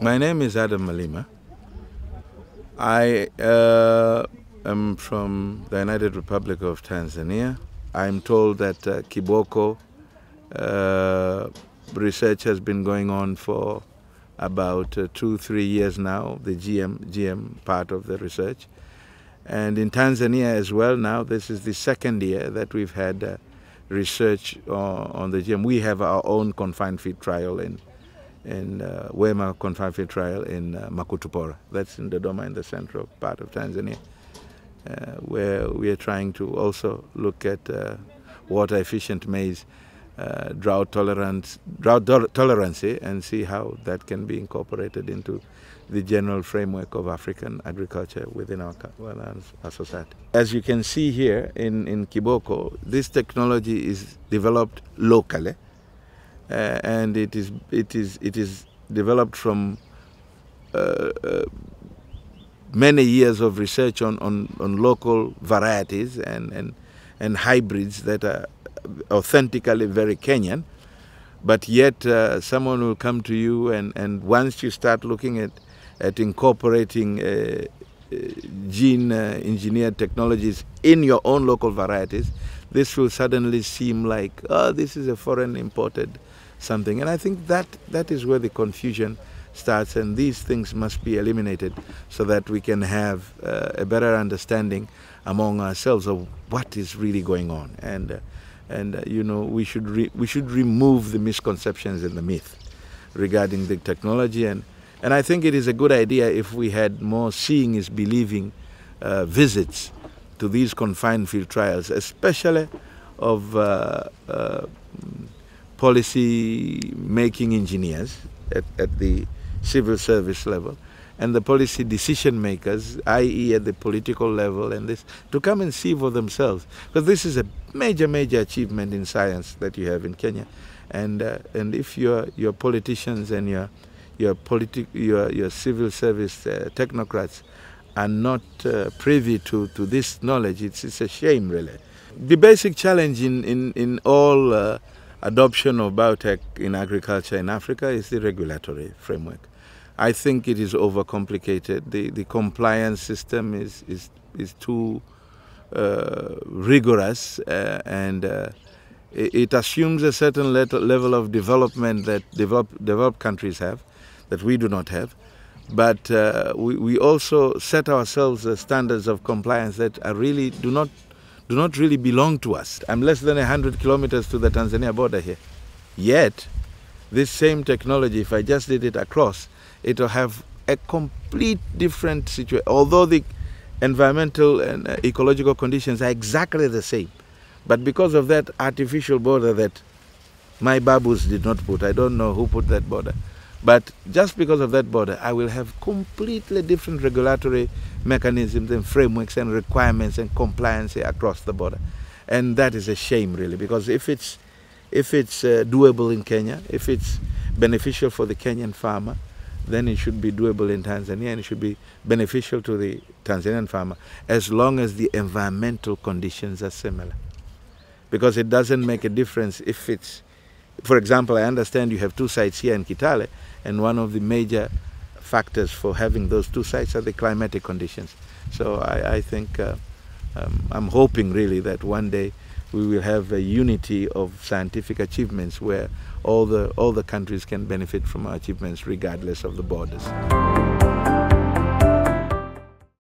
My name is Adam Malima. I am from the United Republic of Tanzania. I'm told that KIBOKO research has been going on for about 2-3 years now, the GM part of the research. And in Tanzania as well now, this is the second year that we've had research on the GM. We have our own confined feed trial in Wema confined feed trial in Makutupora. That's in Dodoma, in the central part of Tanzania, where we are trying to also look at water-efficient maize, drought tolerancy, and see how that can be incorporated into the general framework of African agriculture within our society. As you can see here in KIBOKO, this technology is developed locally. And it is developed from many years of research on local varieties and hybrids that are authentically very Kenyan, but yet someone will come to you and once you start looking at incorporating gene engineered technologies in your own local varieties, this will suddenly seem like, oh, this is a foreign imported something. And I think that is where the confusion starts, and these things must be eliminated so that we can have a better understanding among ourselves of what is really going on. And you know, we should remove the misconceptions and the myth regarding the technology. And I think it is a good idea if we had more seeing is believing visits to these confined field trials, especially of policy-making engineers at the civil service level, and the policy decision makers, i.e. at the political level, and this, to come and see for themselves. Because this is a major achievement in science that you have in Kenya. And if your politicians and your civil service technocrats are not privy to this knowledge, it's a shame, really. The basic challenge in all adoption of biotech in agriculture in Africa is the regulatory framework. I think it is overcomplicated. The compliance system is too rigorous, and it assumes a certain level of development that developed countries have, that we do not have. But we also set ourselves standards of compliance that are really do not really belong to us. I'm less than 100 kilometers to the Tanzania border here. Yet, this same technology, if I just did it across, it will have a complete different situation. Although the environmental and ecological conditions are exactly the same. But because of that artificial border that my babus did not put, I don't know who put that border, but just because of that border, I will have completely different regulatory mechanisms and frameworks and requirements and compliance across the border. And that is a shame, really, because if it's doable in Kenya, if it's beneficial for the Kenyan farmer, then it should be doable in Tanzania, and it should be beneficial to the Tanzanian farmer as long as the environmental conditions are similar. Because it doesn't make a difference if it's, for example, I understand you have 2 sites here in Kitale, and one of the major factors for having those 2 sites are the climatic conditions. So I think, I'm hoping really that one day we will have a unity of scientific achievements where all the countries can benefit from our achievements regardless of the borders.